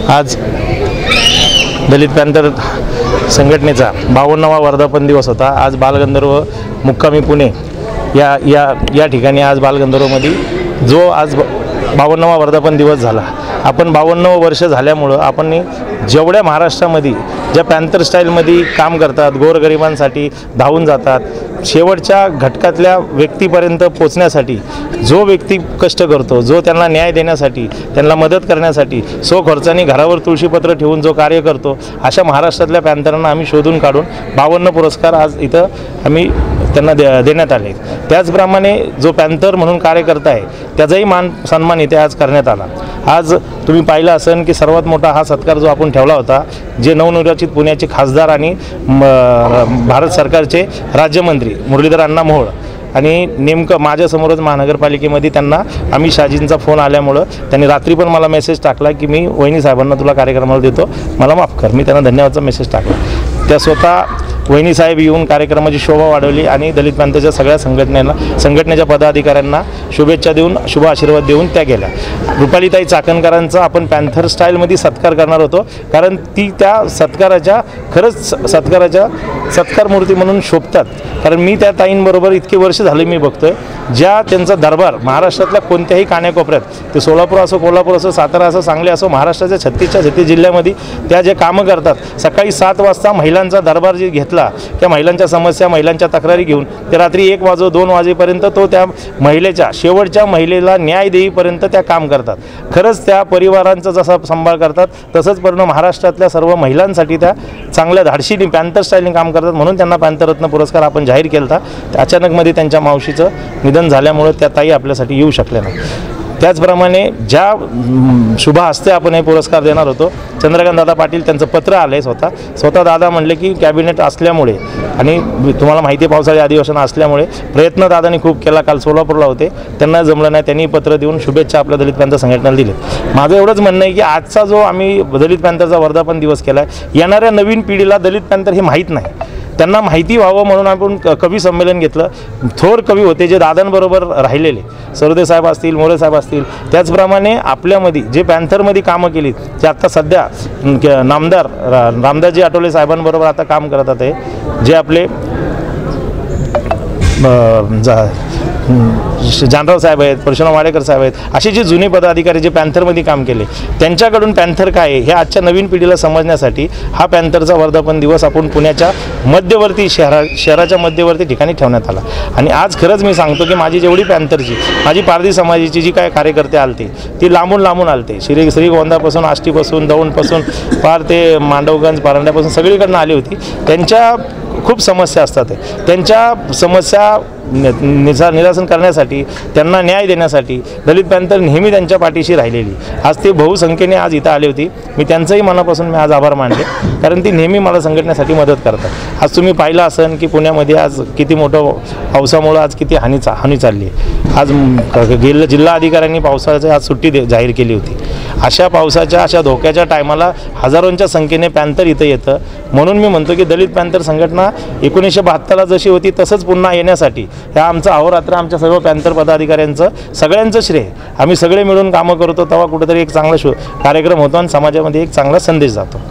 आज दलित पॅंथर संघटनेचा 52वा वर्धापन दिवस होता। आज बालगंधर्व मुक्कामी पुणे या ठिकाणी आज बालगंधर्वमध्ये जो आज 52वा वर्धापन दिवस झाला। आपण 52 वर्ष झाल्यामुळं आपण जेवढ्या महाराष्ट्रामध्ये ज्या पॅंथर स्टाईलमध्ये काम करतात, गोरगरिबांसाठी धावून जातात, शेवटच्या घटकातल्या व्यक्तीपर्यंत पोचण्यासाठी जो व्यक्ती कष्ट करतो, जो त्यांना न्याय देण्यासाठी, त्यांना मदत करण्यासाठी खर्चाने घरावर तुळशीपत्र ठेवून जो कार्य करतो, अशा महाराष्ट्रातल्या पॅंथरांना आम्ही शोधून काढून 52 पुरस्कार आज इथं आम्ही त्यांना देण्यात आले। त्याचप्रमाणे जो पॅंथर म्हणून कार्य करत आहे त्याचाही मान सन्मान इथे आज करण्यात आला। आज तुम्ही पाहिलं असेल की सर्वात मोठा हा सत्कार जो आपण ठेवला होता, जे नवनिर्वाचित पुण्याचे खासदार आणि भारत सरकारचे राज्यमंत्री मुरलीधर अण्णा मोहोळ आणि नेमकं माझ्यासमोरच महानगरपालिकेमध्ये त्यांना अमित शहाजींचा फोन आल्यामुळं त्यांनी रात्री पण मला मेसेज टाकला की मी वहिनी साहेबांना तुला कार्यक्रमाला देतो, मला माफ कर। मी त्यांना धन्यवादचा मेसेज टाकला। त्या स्वतः वहिनी साहेब येऊन कार्यक्रमाची शोभा वाढवली आणि दलित पॅंथरच्या सगळ्या संघटनेच्या पदाधिकाऱ्यांना शुभेच्छा देऊन शुभ आशीर्वाद देऊन त्या गेल्या। रुपालीताई चाकणकरांचा आपण पॅंथर स्टाईलमध्ये सत्कार करणार होतो, कारण ती त्या सत्काराच्या खरंच सत्कार मूर्ती म्हणून शोभतात। कारण मी त्या ताईंबरोबर इतके वर्ष झाले मी बघतोय, ज्या त्यांचा दरबार महाराष्ट्रातल्या कोणत्याही कानाकोपऱ्यात, ते सोलापूर असो, कोल्हापूर असो, सातारा असो, सांगली असो, महाराष्ट्राच्या 36 जिल्ह्यामध्ये त्या जे कामं करतात, सकाळी 7 वाजता महिलांचा दरबार जे घेतला, त्या महिलांच्या समस्या, महिलांच्या तक्रारी घेऊन ते रात्री 1 वाजो 2 वाजेपर्यंत तो त्या महिलेच्या शेवटच्या महिलेला न्याय देईपर्यंत त्या काम करतात। खरंच त्या परिवारांचा जसा सांभाळ करतात तसंच पूर्ण महाराष्ट्रातल्या सर्व महिलांसाठी त्या चांगल्या धाडशीने पॅंथर स्टाईलने काम करतात। म्हणून त्यांना पॅंथररत्न पुरस्कार आपण जाहीर केला होता। अचानकमध्ये त्यांच्या मावशीचं निधन झाल्यामुळे त्या ताई आपल्यासाठी येऊ शकल्या नाही। त्याचप्रमाणे ज्या शुभ हस्ते आपण हे पुरस्कार देणार होतो, चंद्रकांत दादा पाटील त्यांचं पत्र आलं आहे, स्वतः दादा म्हणले की कॅबिनेट असल्यामुळे आणि तुम्हाला माहिती आहे पावसाळी अधिवेशन असल्यामुळे प्रयत्न दादांनी खूप केला। काल सोलापूरला होते, त्यांना जमलं नाही, त्यांनी पत्र देऊन शुभेच्छा आपल्या दलित पॅंथर संघटनेला दिले। माझं एवढंच म्हणणं आहे की आजचा जो आम्ही दलित पॅंथरचा वर्धापन दिवस केला आहे, येणाऱ्या नवीन पिढीला दलित पॅंथर हे माहीत नाही, त्यांना माहिती व्हावं म्हणून आपण कवी संमेलन घेतलं। थोर कवी होते जे दादांबरोबर राहिलेले, सरोदे साहेब असतील, मोरे साहेब असतील, त्याचप्रमाणे आपल्यामध्ये जे पॅंथरमध्ये कामं केली, जे आत्ता सध्या नामदार रामदासजी आठवले साहेबांबरोबर आता काम करतात आहे, जे आपले जानराव साहेब आहेत, परशुराम वाडेकर साहेब आहेत, असे जे जुने पदाधिकारी जे पॅंथरमध्ये काम केले, त्यांच्याकडून पॅंथर काय आहे हे आजच्या नवीन पिढीला समजण्यासाठी हा पॅंथरचा वर्धापन दिवस आपण पुण्याच्या मध्यवर्ती शहराच्या मध्यवर्ती ठिकाणी ठेवण्यात आला। आणि आज खरंच मी सांगतो की माझी जेवढी पॅंथरची, माझी पारधी समाजाची जी काय कार्यकर्ते आलते, ती लांबून आलते, श्रीगोंदापासून, आष्टीपासून, दौंडपासून पार ते मांडवगंज पारंड्यापासून सगळीकडनं आली होती। त्यांच्या खूप समस्या असतात, त्यांच्या समस्या निरासन करण्यासाठी, त्यांना न्याय देण्यासाठी दलित पॅंथर नेहमी त्यांच्या पाठीशी राहिलेली। आज ते बहुसंख्येने आज इथं आले होते, मी त्यांचंही मनापासून मी आज आभार मानले, कारण ती नेहमी मला संघटनेसाठी मदत करतात। आज तुम्ही पाहिलं असेल की पुण्यामध्ये आज किती मोठं पावसामुळं आज किती हानी चालली आहे। आज जिल्हा अधिकाऱ्यांनी पावसाची आज सुट्टी जाहीर केली होती। अशा पावसाच्या, अशा धोक्याच्या टायमाला हजारोंच्या संख्येने पॅंथर इथं येतं। म्हणून मी म्हणतो की दलित पॅंथर संघटना 1972ला जशी होती तसंच पुन्हा येण्यासाठी ह्या आमचा अहोरात्र आमच्या सर्व पॅंथर पदाधिकाऱ्यांचं सगळ्यांचं श्रेय। आम्ही सगळे मिळून कामं करतो, तेव्हा कुठेतरी एक चांगला कार्यक्रम होतो आणि समाजामध्ये एक चांगला संदेश जातो।